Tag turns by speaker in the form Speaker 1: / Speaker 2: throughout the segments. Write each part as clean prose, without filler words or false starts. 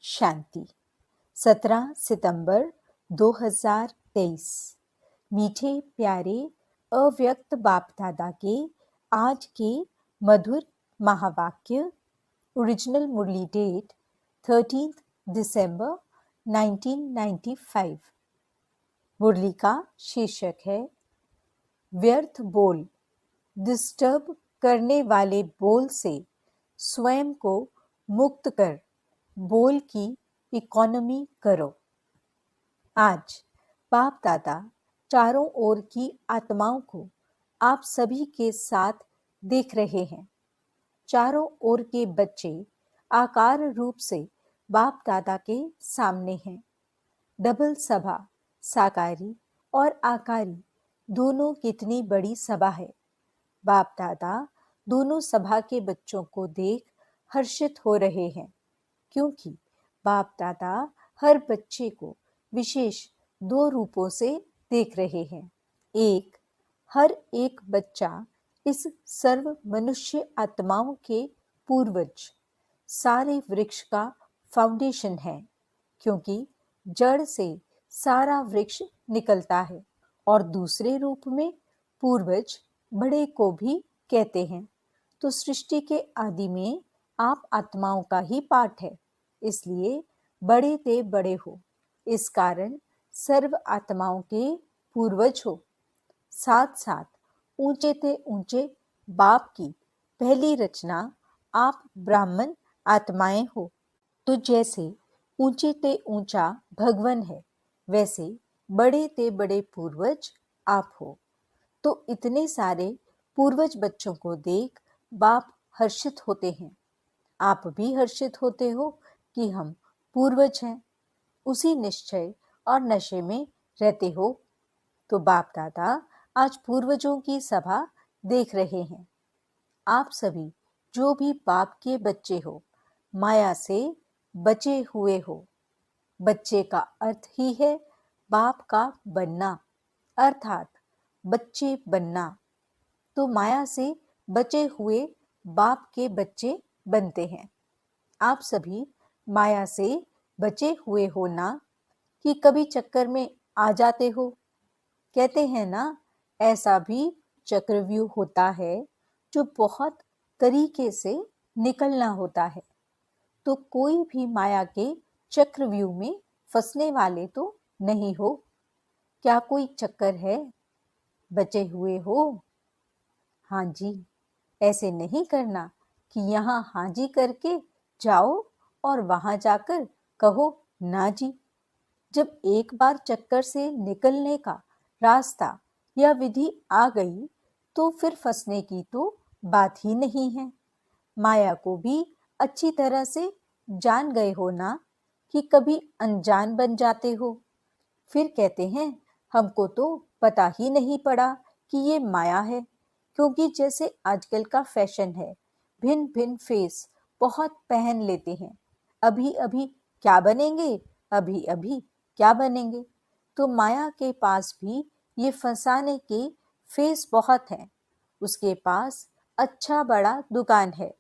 Speaker 1: शांति। 17 सितंबर 2023। मीठे प्यारे अव्यक्त बाप दादा के आज के मधुर महावाक्य। ओरिजिनल मुरली डेट 13 दिसंबर 1995। मुरली का शीर्षक है व्यर्थ बोल। डिस्टर्ब करने वाले बोल से स्वयं को मुक्त कर बोल की इकोनॉमी करो। आज बाप दादा चारों ओर की आत्माओं को आप सभी के साथ देख रहे हैं। चारों ओर के बच्चे आकार रूप से बाप दादा के सामने हैं। डबल सभा, साकारी और आकारी दोनों कितनी बड़ी सभा है। बाप दादा दोनों सभा के बच्चों को देख हर्षित हो रहे हैं, क्योंकि बाप दादा हर बच्चे को विशेष 2 रूपों से देख रहे हैं। एक, हर एक बच्चा इस सर्व मनुष्य आत्माओं के पूर्वज सारे वृक्ष का फाउंडेशन है, क्योंकि जड़ से सारा वृक्ष निकलता है। और दूसरे रूप में पूर्वज बड़े को भी कहते हैं। तो सृष्टि के आदि में आप आत्माओं का ही पाठ है, इसलिए बड़े ते बड़े हो। इस कारण सर्व आत्माओं के पूर्वज हो। साथ साथ ऊंचे ते ऊंचे बाप की पहली रचना आप ब्राह्मण आत्माएं हो। तो जैसे ऊंचे ते ऊंचा भगवन है, वैसे बड़े ते बड़े पूर्वज आप हो। तो इतने सारे पूर्वज बच्चों को देख बाप हर्षित होते हैं। आप भी हर्षित होते हो कि हम पूर्वज हैं। उसी निश्चय और नशे में रहते हो। तो बाप दादा आज पूर्वजों की सभा देख रहे हैं। आप सभी जो भी बाप के बच्चे हो, माया से बचे हुए हो। बच्चे का अर्थ ही है बाप का बनना, अर्थात बच्चे बनना। तो माया से बचे हुए बाप के बच्चे बनते हैं। आप सभी माया से बचे हुए हो ना, कि कभी चक्कर में आ जाते हो। कहते हैं ना, ऐसा भी चक्रव्यूह होता है जो बहुत तरीके से निकलना होता है। तो कोई भी माया के चक्रव्यूह में फंसने वाले तो नहीं हो। क्या कोई चक्कर है? बचे हुए हो? हाँ जी। ऐसे नहीं करना कि यहाँ हाँ जी करके जाओ और वहां जाकर कहो ना जी। जब एक बार चक्कर से निकलने का रास्ता या विधि आ गई, तो फिर फंसने की तो बात ही नहीं है। माया को भी अच्छी तरह से जान गए हो ना, कि कभी अनजान बन जाते हो। फिर कहते हैं हमको तो पता ही नहीं पड़ा कि ये माया है, क्योंकि जैसे आजकल का फैशन है, भिन्न भिन्न फेस बहुत पहन लेते हैं। अभी अभी क्या बनेंगे, अभी अभी क्या बनेंगे। तो माया के पास भी ये फंसाने के फेस बहुत हैं। उसके पास अच्छा बड़ा दुकान है।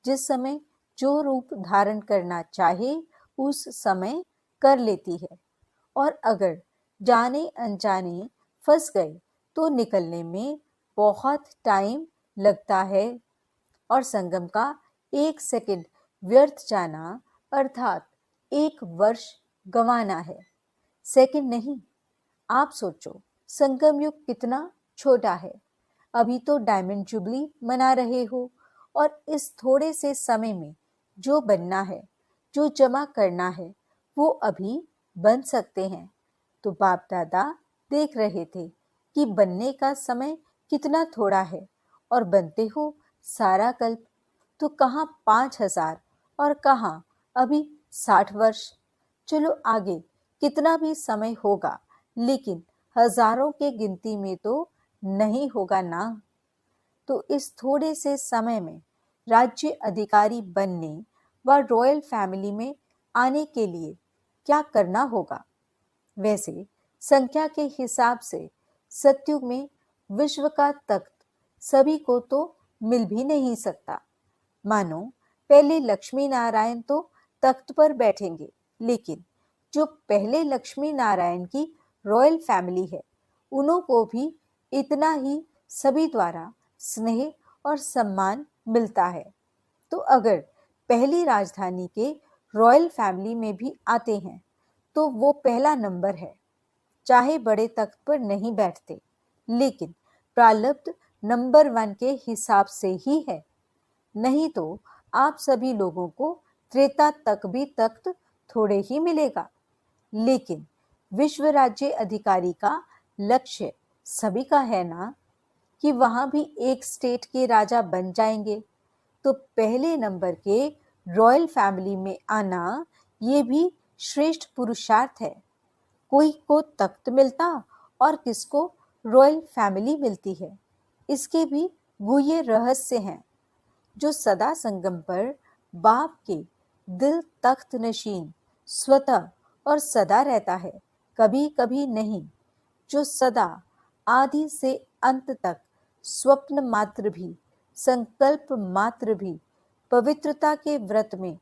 Speaker 1: जिस समय जो रूप धारण करना चाहे उस समय कर लेती है। और अगर जाने अनजाने फंस गए तो निकलने में बहुत टाइम लगता है। और संगम का 1 सेकंड व्यर्थ जाना अर्थात 1 वर्ष गंवाना है। सेकंड नहीं। आप सोचो संगम युग कितना छोटा है। अभी तो डायमंड जुबली मना रहे हो, और इस थोड़े से समय में जो बनना है, जो जमा करना है, वो अभी बन सकते हैं। तो बाप दादा देख रहे थे कि बनने का समय कितना थोड़ा है, और बनते हो सारा कल्प। तो कहाँ 5000 और कहाँ अभी 60 वर्ष। चलो आगे कितना भी समय होगा, लेकिन हजारों के गिनती में तो नहीं होगा ना। तो इस थोड़े से समय में राज्य अधिकारी बनने व रॉयल फैमिली में आने के लिए क्या करना होगा? वैसे संख्या के हिसाब से सतयुग में विश्व का तख्त सभी को तो मिल भी नहीं सकता। मानो पहले लक्ष्मी नारायण तो तख्त पर बैठेंगे, लेकिन जो पहले लक्ष्मी नारायण की रॉयल फैमिली है, उन्हों को भी इतना ही सभी द्वारा स्नेह और सम्मान मिलता है। तो अगर पहली राजधानी के रॉयल फैमिली में भी आते हैं तो वो पहला नंबर है, चाहे बड़े तख्त पर नहीं बैठते, लेकिन प्रारब्ध नंबर 1 के हिसाब से ही है। नहीं तो आप सभी लोगों को त्रेता तक भी तख्त थोड़े ही मिलेगा। लेकिन विश्व राज्य अधिकारी का लक्ष्य सभी का है ना, कि वहां भी एक स्टेट के राजा बन जाएंगे। तो पहले नंबर के रॉयल फैमिली में आना ये भी श्रेष्ठ पुरुषार्थ है। कोई को तख्त मिलता और किसको रॉयल फैमिली मिलती है, इसके भी गुह्य रहस्य हैं। जो सदा संगम पर बाप के दिल तख्त नशीन स्वतः और सदा रहता है, कभी कभी नहीं, जो सदा आदि से अंत तक स्वप्न मात्र भी, संकल्प मात्र भी पवित्रता के व्रत में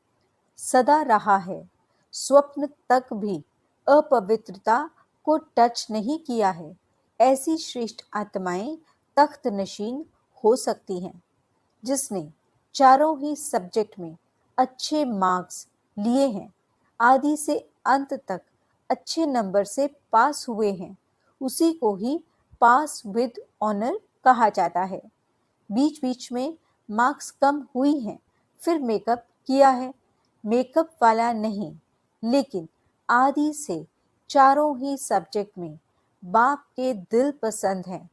Speaker 1: सदा रहा है, स्वप्न तक भी अपवित्रता को टच नहीं किया है, ऐसी श्रेष्ठ आत्माएं तख्त नशीन हो सकती हैं। जिसने चारों ही सब्जेक्ट में अच्छे मार्क्स लिए हैं, आदि से अंत तक अच्छे नंबर से पास हुए हैं, उसी को ही पास विद ऑनर कहा जाता है। बीच बीच में मार्क्स कम हुई हैं, फिर मेकअप किया है, मेकअप वाला नहीं, लेकिन आदि से चारों ही सब्जेक्ट में बाप के दिल पसंद है,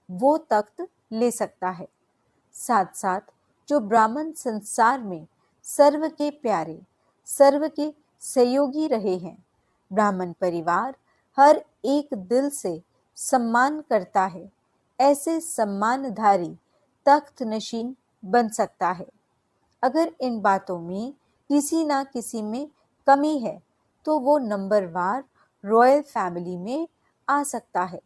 Speaker 1: वो तख्त ले सकता है। साथ साथ जो ब्राह्मण संसार में सर्व के प्यारे, सर्व के सहयोगी रहे हैं, ब्राह्मण परिवार हर एक दिल से सम्मान करता है, ऐसे सम्मानधारी तख्त नशीन बन सकता है। अगर इन बातों में किसी ना किसी में कमी है तो वो नंबरवार रॉयल फैमिली में आ सकता है,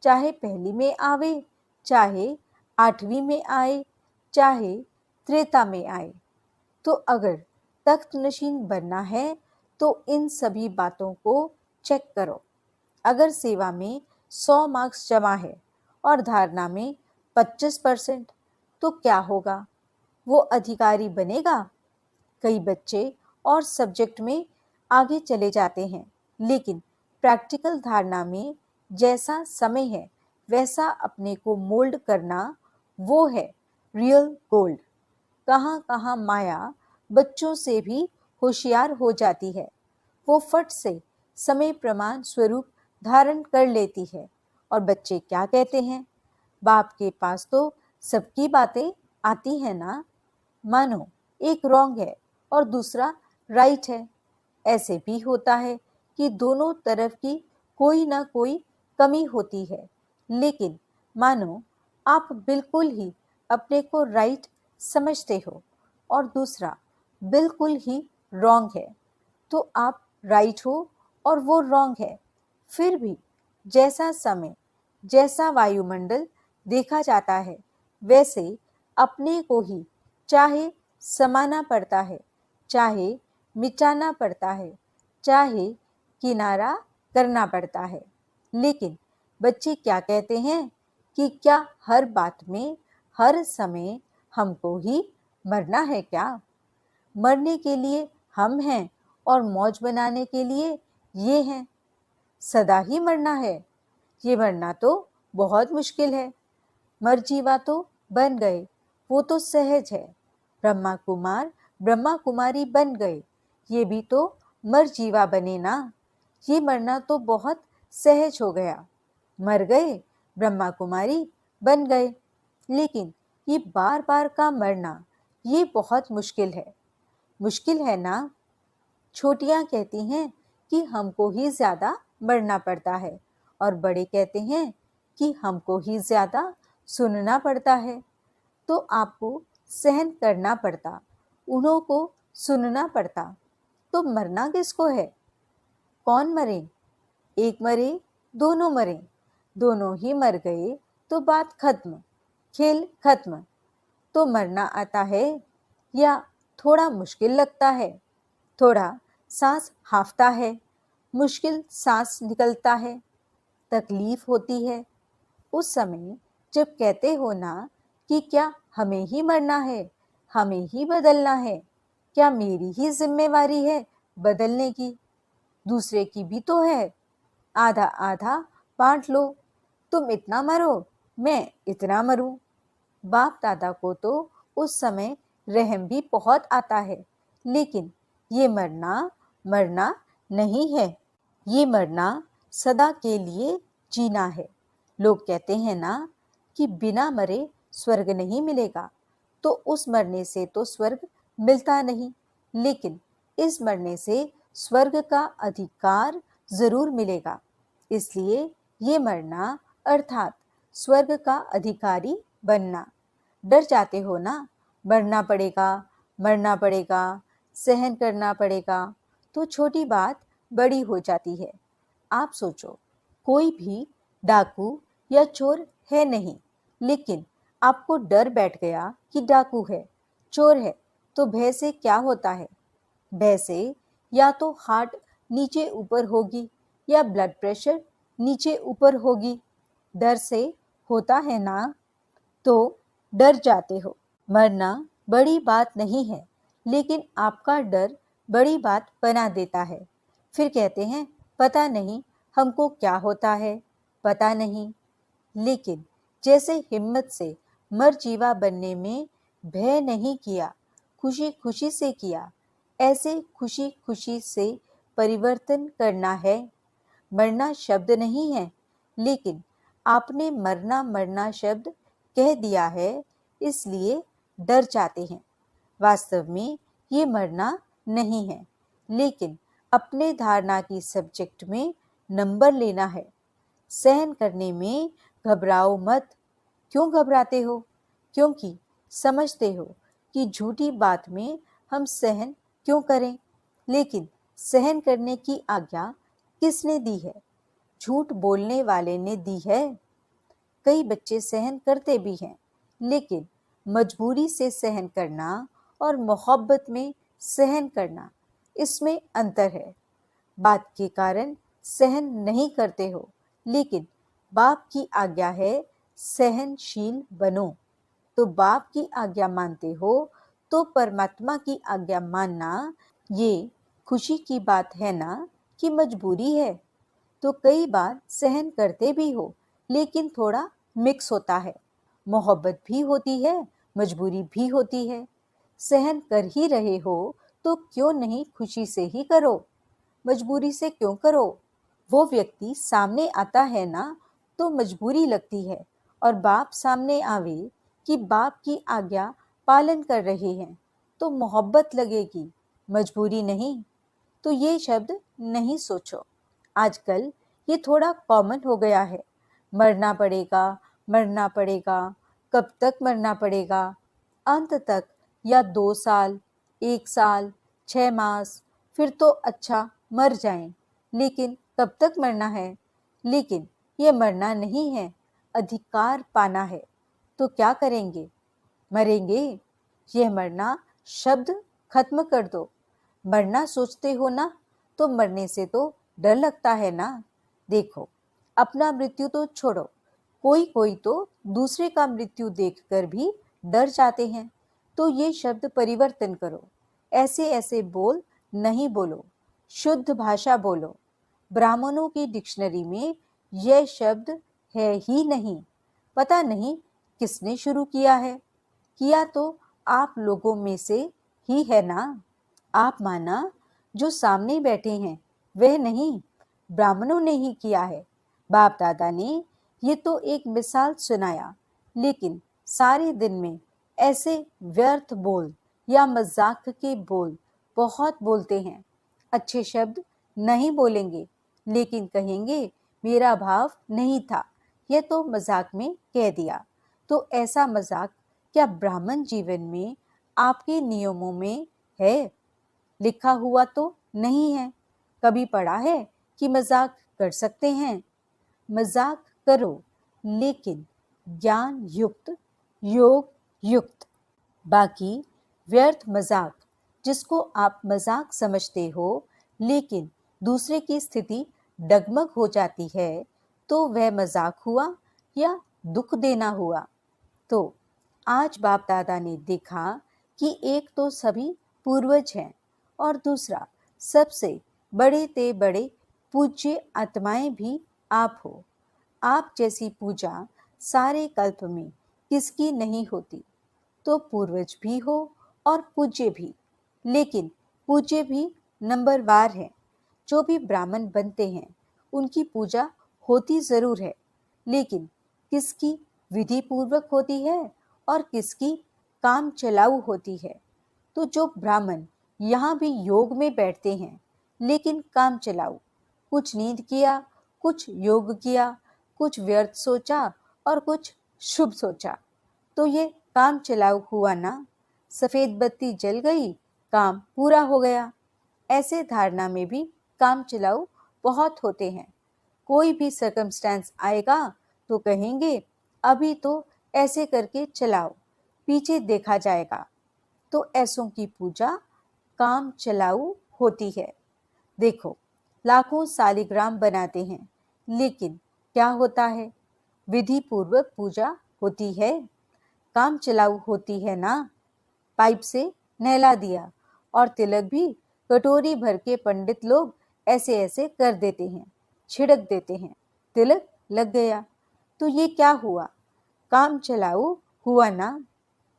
Speaker 1: चाहे पहली में आवे, चाहे 8वीं में आए, चाहे त्रेता में आए। तो अगर तख्त नशीन बनना है तो इन सभी बातों को चेक करो। अगर सेवा में 100 मार्क्स जमा है और धारणा में 25%, तो क्या होगा? वो अधिकारी बनेगा? कई बच्चे और सब्जेक्ट में आगे चले जाते हैं, लेकिन प्रैक्टिकल धारणा में जैसा समय है वैसा अपने को मोल्ड करना, वो है रियल गोल्ड। कहाँ कहाँ माया बच्चों से भी होशियार हो जाती है, वो फट से समय प्रमाण स्वरूप धारण कर लेती है। और बच्चे क्या कहते हैं? बाप के पास तो सबकी बातें आती हैं ना। मानो एक रॉन्ग है और दूसरा राइट है। ऐसे भी होता है कि दोनों तरफ की कोई ना कोई कमी होती है, लेकिन मानो आप बिल्कुल ही अपने को राइट समझते हो और दूसरा बिल्कुल ही रॉन्ग है, तो आप राइट हो और वो रॉन्ग है। फिर भी जैसा समय, जैसा वायुमंडल देखा जाता है, वैसे अपने को ही चाहे समाना पड़ता है, चाहे मिटाना पड़ता है, चाहे किनारा करना पड़ता है। लेकिन बच्चे क्या कहते हैं कि क्या हर बात में, हर समय हमको ही मरना है क्या? मरने के लिए हम हैं और मौज बनाने के लिए ये हैं। सदा ही मरना है? ये मरना तो बहुत मुश्किल है। मरजीवा तो बन गए, वो तो सहज है। ब्रह्मा कुमार, ब्रह्मा कुमारी बन गए, ये भी तो मरजीवा बने ना। ये मरना तो बहुत सहज हो गया। मर गए, ब्रह्मा कुमारी बन गए। लेकिन ये बार बार का मरना, ये बहुत मुश्किल है। मुश्किल है ना? छोटियां कहती हैं कि हमको ही ज्यादा मरना पड़ता है और बड़े कहते हैं कि हमको ही ज्यादा सुनना पड़ता है। तो आपको सहन करना पड़ता, उन्हों को सुनना पड़ता। तो मरना किसको है? कौन मरे? एक मरे, दोनों मरे, दोनों ही मर गए तो बात खत्म, खेल खत्म। तो मरना आता है या थोड़ा मुश्किल लगता है? थोड़ा सांस हांफता है, मुश्किल सांस निकलता है, तकलीफ होती है। उस समय जब कहते हो ना कि क्या हमें ही मरना है, हमें ही बदलना है, क्या मेरी ही जिम्मेवारी है बदलने की, दूसरे की भी तो है, आधा आधा बांट लो, तुम इतना मरो, मैं इतना मरूं। बाप दादा को तो उस समय रहम भी बहुत आता है, लेकिन ये मरना मरना नहीं है, ये मरना सदा के लिए जीना है। लोग कहते हैं ना कि बिना मरे स्वर्ग नहीं मिलेगा, तो उस मरने से तो स्वर्ग मिलता नहीं, लेकिन इस मरने से स्वर्ग का अधिकार जरूर मिलेगा। इसलिए ये मरना अर्थात स्वर्ग का अधिकारी बनना। डर जाते हो ना, मरना पड़ेगा, मरना पड़ेगा, सहन करना पड़ेगा, तो छोटी बात बड़ी हो जाती है। आप सोचो, कोई भी डाकू या चोर है नहीं, लेकिन आपको डर बैठ गया कि डाकू है, चोर है, तो भय से क्या होता है? भय से या तो हार्ट नीचे ऊपर होगी या ब्लड प्रेशर नीचे ऊपर होगी। डर से होता है ना, तो डर जाते हो। मरना बड़ी बात नहीं है, लेकिन आपका डर बड़ी बात बना देता है। फिर कहते हैं पता नहीं हमको क्या होता है, पता नहीं। लेकिन जैसे हिम्मत से मर जीवा बनने में भय नहीं किया, खुशी खुशी से किया, ऐसे खुशी खुशी से परिवर्तन करना है। मरना शब्द नहीं है, लेकिन आपने मरना मरना शब्द कह दिया है, इसलिए डर जाते हैं। वास्तव में ये मरना नहीं है, लेकिन अपने धारणा की सब्जेक्ट में नंबर लेना है। सहन करने में घबराओ मत। क्यों घबराते हो? क्योंकि समझते हो कि झूठी बात में हम सहन क्यों करें। लेकिन सहन करने की आज्ञा किसने दी है? झूठ बोलने वाले ने दी है। कई बच्चे सहन करते भी हैं, लेकिन मजबूरी से सहन करना और मोहब्बत में सहन करना, इसमें अंतर है। बात के कारण सहन नहीं करते हो, लेकिन बाप की आज्ञा है सहनशील बनो। तो बाप की आज्ञा मानते हो तो परमात्मा की आज्ञा मानना ये खुशी की बात है ना कि मजबूरी है? तो कई बार सहन करते भी हो, लेकिन थोड़ा मिक्स होता है। मोहब्बत भी होती है, मजबूरी भी होती है। सहन कर ही रहे हो तो क्यों नहीं खुशी से ही करो, मजबूरी से क्यों करो? वो व्यक्ति सामने आता है ना, तो मजबूरी लगती है, और बाप सामने आवे कि बाप की आज्ञा पालन कर रहे हैं, तो मोहब्बत लगेगी, मजबूरी नहीं। तो ये शब्द नहीं सोचो। आजकल ये थोड़ा कॉमन हो गया है। मरना पड़ेगा, मरना पड़ेगा, कब तक मरना पड़ेगा? अंत तक, या 2 साल, 1 साल, 6 मास, फिर तो अच्छा मर जाएं। लेकिन कब तक मरना है? लेकिन ये मरना नहीं है, अधिकार पाना है। तो क्या करेंगे? मरेंगे। यह मरना शब्द खत्म कर दो। मरना सोचते हो ना, तो मरने से तो डर लगता है ना। देखो, अपना मृत्यु तो छोड़ो, कोई कोई तो दूसरे का मृत्यु देखकर भी डर जाते हैं। तो ये शब्द परिवर्तन करो। ऐसे ऐसे बोल नहीं बोलो, शुद्ध भाषा बोलो। ब्राह्मणों की डिक्शनरी में यह शब्द है ही नहीं। पता नहीं किसने शुरू किया है। किया तो आप लोगों में से ही है ना। आप माना जो सामने बैठे हैं वह नहीं, ब्राह्मणों ने ही किया है। बाप दादा ने ये तो एक मिसाल सुनाया, लेकिन सारे दिन में ऐसे व्यर्थ बोल या मजाक के बोल बहुत बोलते हैं। अच्छे शब्द नहीं बोलेंगे, लेकिन कहेंगे मेरा भाव नहीं था, यह तो मजाक में कह दिया। तो ऐसा मजाक क्या ब्राह्मण जीवन में आपके नियमों में है? लिखा हुआ तो नहीं है। कभी पढ़ा है कि मजाक कर सकते हैं? मजाक करो, लेकिन ज्ञान युक्त, योग युक्त। बाकी व्यर्थ मजाक जिसको आप मजाक समझते हो, लेकिन दूसरे की स्थिति डगमग हो जाती है, तो वह मजाक हुआ या दुख देना हुआ। तो आज बाप दादा ने देखा कि एक तो सभी पूर्वज हैं और दूसरा सबसे बड़े ते बड़े पूज्य आत्माएं भी आप हो। आप जैसी पूजा सारे कल्प में किसकी नहीं होती। तो पूर्वज भी हो और पूज्य भी, लेकिन पूज्य भी नंबरवार हैं। जो भी ब्राह्मण बनते हैं उनकी पूजा होती जरूर है, लेकिन किसकी विधि पूर्वक होती है और किसकी काम चलाऊ होती है। तो जो ब्राह्मण यहाँ भी योग में बैठते हैं, लेकिन काम चलाऊ, कुछ नींद किया, कुछ योग किया, कुछ व्यर्थ सोचा और कुछ शुभ सोचा, तो ये काम चलाऊ हुआ ना। सफेद बत्ती जल गई, काम पूरा हो गया। ऐसे धारणा में भी काम चलाऊ बहुत होते हैं। कोई भी सर्कमस्टेंस आएगा तो कहेंगे अभी तो ऐसे करके चलाओ, पीछे देखा जाएगा। तो ऐसों की पूजा काम चलाऊ होती है। देखो, लाखों सालिग्राम बनाते हैं, लेकिन क्या होता है? विधि पूर्वक पूजा होती है, काम चलाऊ होती है ना। पाइप से नहला दिया और तिलक भी कटोरी भर के पंडित लोग ऐसे ऐसे कर देते हैं, छिड़क देते हैं, तिलक लग गया। तो ये क्या हुआ? काम चलाऊ हुआ ना।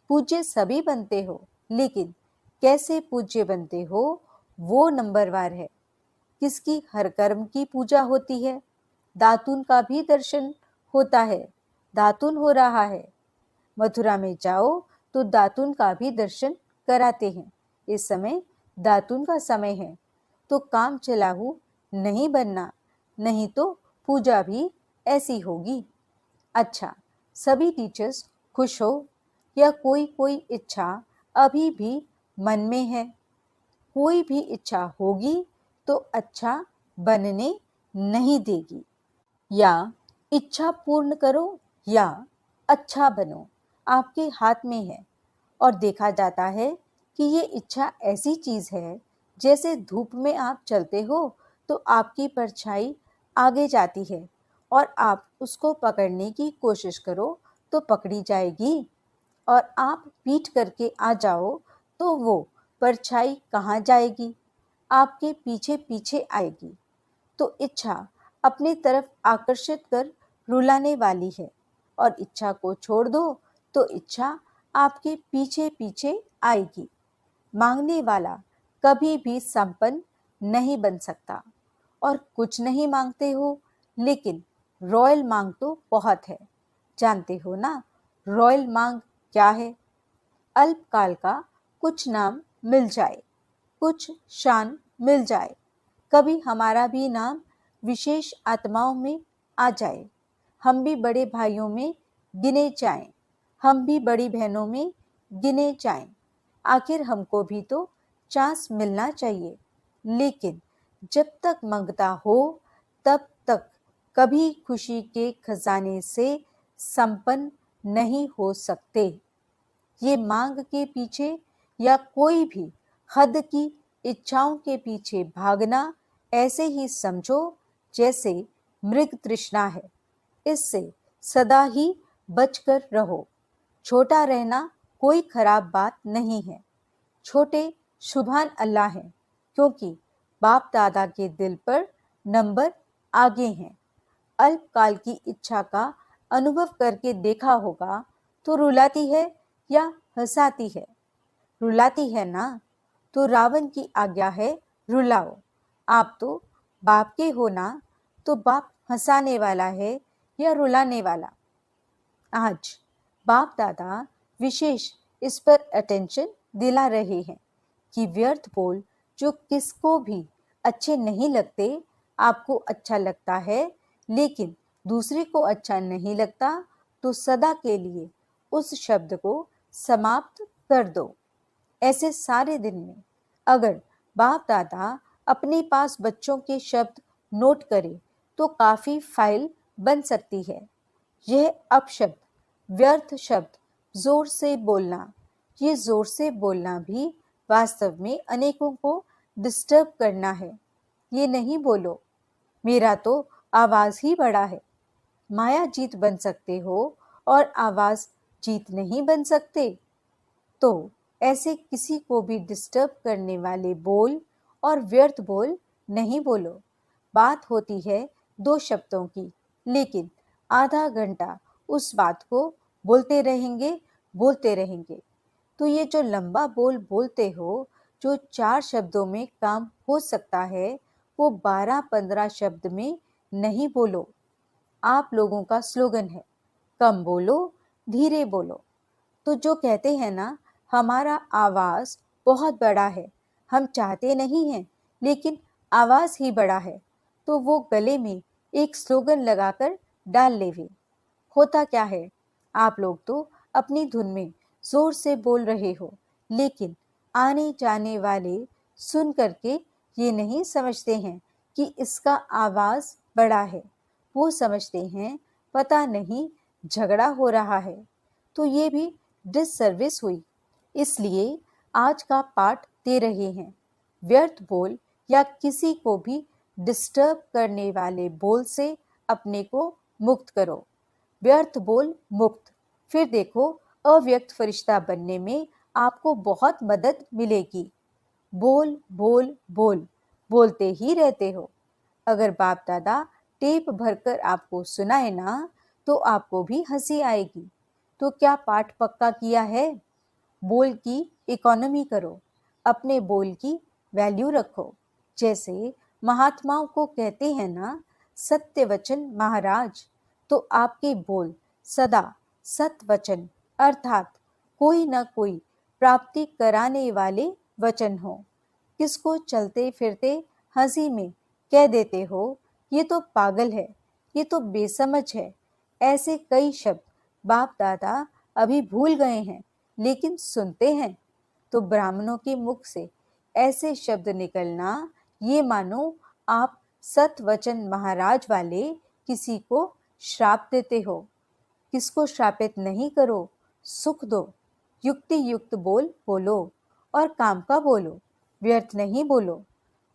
Speaker 1: पूज्य सभी बनते हो, लेकिन कैसे पूज्य बनते हो वो नंबरवार है। किसकी हर कर्म की पूजा होती है। दातून का भी दर्शन होता है, दातून हो रहा है। मथुरा में जाओ तो दातून का भी दर्शन कराते हैं। इस समय दातून का समय है, तो काम चलाऊ नहीं बनना, नहीं तो पूजा भी ऐसी होगी। अच्छा, सभी टीचर्स खुश हो या कोई कोई इच्छा अभी भी मन में है? कोई भी इच्छा होगी तो अच्छा बनने नहीं देगी। या इच्छा पूर्ण करो या अच्छा बनो, आपके हाथ में है। और देखा जाता है कि ये इच्छा ऐसी चीज है, जैसे धूप में आप चलते हो तो आपकी परछाई आगे जाती है और आप उसको पकड़ने की कोशिश करो तो पकड़ी जाएगी, और आप पीठ करके आ जाओ तो वो परछाई कहाँ जाएगी? आपके पीछे पीछे आएगी। तो इच्छा अपनी तरफ आकर्षित कर रुलाने वाली है, और इच्छा को छोड़ दो तो इच्छा आपके पीछे पीछे आएगी। मांगने वाला कभी भी संपन्न नहीं बन सकता। और कुछ नहीं मांगते हो, लेकिन रॉयल मांग तो बहुत है। जानते हो ना रॉयल मांग क्या है? अल्पकाल का कुछ नाम मिल जाए, कुछ शान मिल जाए, कभी हमारा भी नाम विशेष आत्माओं में आ जाए, हम भी बड़े भाइयों में गिने जाएं, हम भी बड़ी बहनों में गिने जाएं। आखिर हमको भी तो चांस मिलना चाहिए। लेकिन जब तक मांगता हो तब तक कभी खुशी के खजाने से संपन्न नहीं हो सकते। ये मांग के पीछे या कोई भी हद की इच्छाओं के पीछे भागना ऐसे ही समझो जैसे मृग तृष्णा है। इससे सदा ही बचकर रहो। छोटा रहना कोई खराब बात नहीं है। छोटे सुभान अल्लाह हैं, क्योंकि बाप दादा के दिल पर नंबर आगे हैं। अल्पकाल की इच्छा का अनुभव करके देखा होगा तो रुलाती है या हंसाती है? रुलाती है ना। तो रावण की आज्ञा है रुलाओ। आप तो बाप के हो ना, तो बाप हंसाने वाला है या रुलाने वाला? आज बाप दादा विशेष इस पर अटेंशन दिला रहे हैं कि व्यर्थ बोल जो किसको भी अच्छे नहीं लगते, आपको अच्छा लगता है लेकिन दूसरे को अच्छा नहीं लगता, तो सदा के लिए उस शब्द को समाप्त कर दो। ऐसे सारे दिन में अगर बाप दादा अपने पास बच्चों के शब्द नोट करे तो काफी फाइल बन सकती है। यह अपशब्द, व्यर्थ शब्द जोर से बोलना, ये जोर से बोलना भी वास्तव में अनेकों को डिस्टर्ब करना है। ये नहीं बोलो, मेरा तो आवाज ही बड़ा है। माया जीत बन सकते हो और आवाज जीत नहीं बन सकते। तो ऐसे किसी को भी डिस्टर्ब करने वाले बोल और व्यर्थ बोल नहीं बोलो। बात होती है 2 शब्दों की, लेकिन आधा घंटा उस बात को बोलते रहेंगे। तो ये जो लंबा बोल बोलते हो, जो 4 शब्दों में काम हो सकता है, वो 12-15 शब्द में नहीं बोलो। आप लोगों का स्लोगन है, कम बोलो, धीरे बोलो। तो जो कहते हैं ना, हमारा आवाज बहुत बड़ा है, हम चाहते नहीं हैं, लेकिन आवाज ही बड़ा है, तो वो गले में एक स्लोगन लगाकर डाल लेवे। होता क्या है, आप लोग तो अपनी धुन में जोर से बोल रहे हो, लेकिन आने जाने वाले सुन करके ये नहीं समझते हैं कि इसका आवाज बड़ा है। वो समझते हैं पता नहीं झगड़ा हो रहा है। तो ये भी डिससर्विस हुई। इसलिए आज का पाठ दे रहे हैं, व्यर्थ बोल या किसी को भी डिस्टर्ब करने वाले बोल से अपने को मुक्त करो। व्यर्थ बोल मुक्त। फिर देखो, अव्यक्त फरिश्ता बनने में आपको बहुत मदद मिलेगी। बोल बोल बोल बोलते ही रहते हो। अगर बाप दादा टेप भरकर आपको सुनाए ना, तो आपको भी हंसी आएगी। तो क्या पाठ पक्का किया है? बोल की इकोनॉमी करो, अपने बोल की वैल्यू रखो। जैसे महात्माओं को कहते हैं ना, सत्य वचन महाराज। तो आपके बोल सदा सत्य वचन, अर्थात कोई न कोई प्राप्ति कराने वाले वचन हो। किसको चलते फिरते हंसी में कह देते हो, ये तो पागल है, ये तो बेसमझ है। ऐसे कई शब्द बाप दादा अभी भूल गए हैं, लेकिन सुनते हैं। तो ब्राह्मणों के मुख से ऐसे शब्द निकलना, ये मानो आप सतवचन महाराज वाले किसी को श्राप देते हो। किसको श्रापित नहीं करो, सुख दो। युक्ति युक्त बोल बोलो और काम का बोलो, व्यर्थ नहीं बोलो।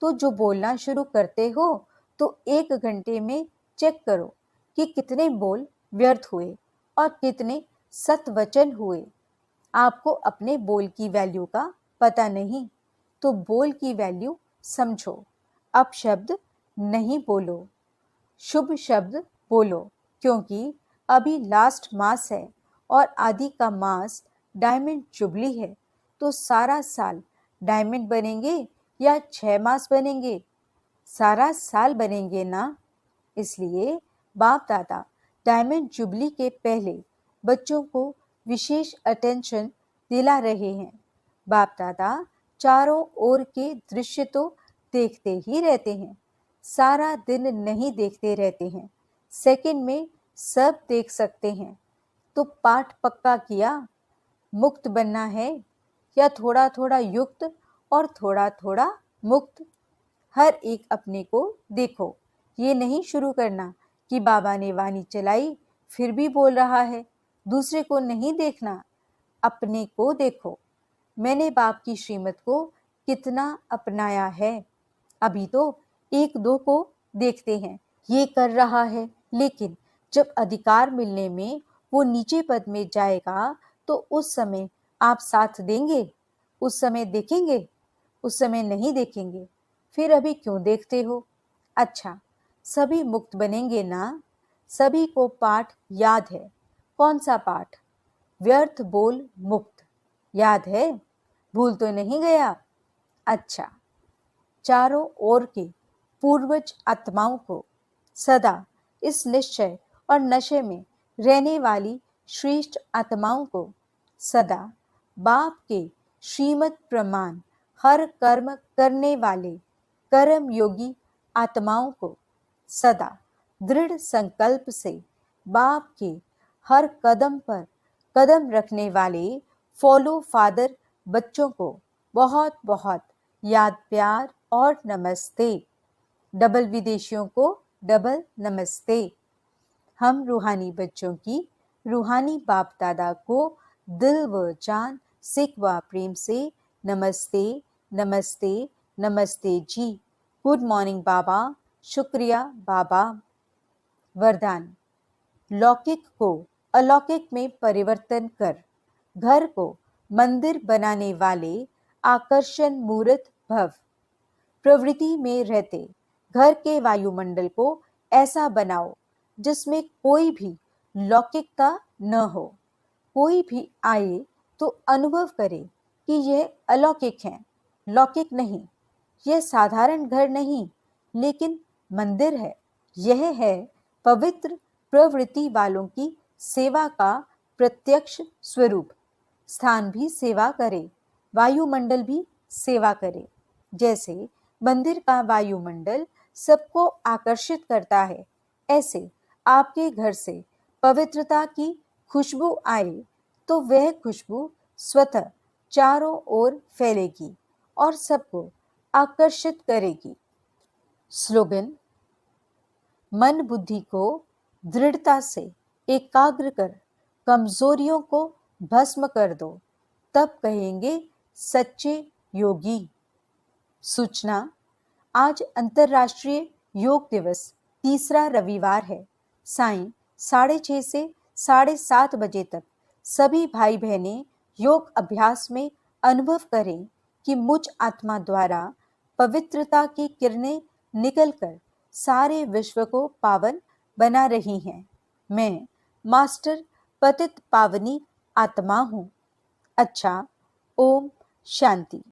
Speaker 1: तो जो बोलना शुरू करते हो, तो 1 घंटे में चेक करो कि कितने बोल व्यर्थ हुए और कितने सतवचन हुए। आपको अपने बोल की वैल्यू का पता नहीं, तो बोल की वैल्यू समझो। अपशब्द नहीं बोलो, शुभ शब्द बोलो, क्योंकि अभी लास्ट मास है और आदि का मास डायमंड जुबली है। तो सारा साल डायमंड बनेंगे या 6 मास बनेंगे? सारा साल बनेंगे ना। इसलिए बाप दादा डायमंड जुबली के पहले बच्चों को विशेष अटेंशन दिला रहे हैं। बाप दादा चारों ओर के दृश्य तो देखते ही रहते हैं, सारा दिन नहीं देखते रहते हैं, सेकंड में सब देख सकते हैं। तो पाठ पक्का किया, मुक्त बनना है या थोड़ा थोड़ा युक्त और थोड़ा थोड़ा मुक्त? हर एक अपने को देखो। ये नहीं शुरू करना कि बाबा ने वाणी चलाई फिर भी बोल रहा है, दूसरे को नहीं देखना, अपने को देखो। मैंने बाप की श्रीमत को कितना अपनाया है। अभी तो 1-2 को देखते हैं, ये कर रहा है, लेकिन जब अधिकार मिलने में वो नीचे पद में जाएगा, तो उस समय आप साथ देंगे? उस समय देखेंगे? उस समय नहीं देखेंगे। फिर अभी क्यों देखते हो? अच्छा, सभी मुक्त बनेंगे ना? सभी को पाठ याद है। कौन सा पाठ? व्यर्थ बोल मुक्त। याद है? भूल तो नहीं गया? अच्छा, चारों ओर के पूर्वज आत्माओं को सदा इस निश्चय और नशे में रहने वाली श्रेष्ठ आत्माओं को सदा बाप के श्रीमत प्रमाण हर कर्म करने वाले कर्म योगी आत्माओं को सदा दृढ़ संकल्प से बाप के हर कदम पर कदम रखने वाले फॉलो फादर बच्चों को बहुत बहुत याद प्यार और नमस्ते। डबल विदेशियों को डबल नमस्ते। हम रूहानी बच्चों की रूहानी बाप दादा को दिल व जान सिक व प्रेम से नमस्ते, नमस्ते, नमस्ते जी। गुड मॉर्निंग बाबा, शुक्रिया बाबा। वरदान: लौकिक को अलौकिक में परिवर्तन कर घर को मंदिर बनाने वाले आकर्षण मूर्त भव। प्रवृत्ति में रहते घर के वायुमंडल को ऐसा बनाओ जिसमें कोई भी लौकिकता न हो। कोई भी आए तो अनुभव करे कि यह अलौकिक है, लौकिक नहीं। यह साधारण घर नहीं, लेकिन मंदिर है। यह है पवित्र प्रवृत्ति वालों की सेवा का प्रत्यक्ष स्वरूप। स्थान भी सेवा करे, वायुमंडल भी सेवा करे। जैसे मंदिर का वायुमंडल सबको आकर्षित करता है, ऐसे आपके घर से पवित्रता की खुशबू आए तो वह खुशबू स्वतः चारों ओर फैलेगी और सबको आकर्षित करेगी। स्लोगन: मन बुद्धि को दृढ़ता से एकाग्र कर कमजोरियों को भस्म कर दो, तब कहेंगे सच्चे योगी। सूचना: आज अंतर्राष्ट्रीय योग दिवस, तीसरा रविवार है। सायं 6:30 से 7:30 बजे तक सभी भाई बहनें योग अभ्यास में अनुभव करें कि मुझ आत्मा द्वारा पवित्रता की किरणें निकलकर सारे विश्व को पावन बना रही हैं। मैं मास्टर पतित पावनी आत्मा हूँ। अच्छा, ओम शांति।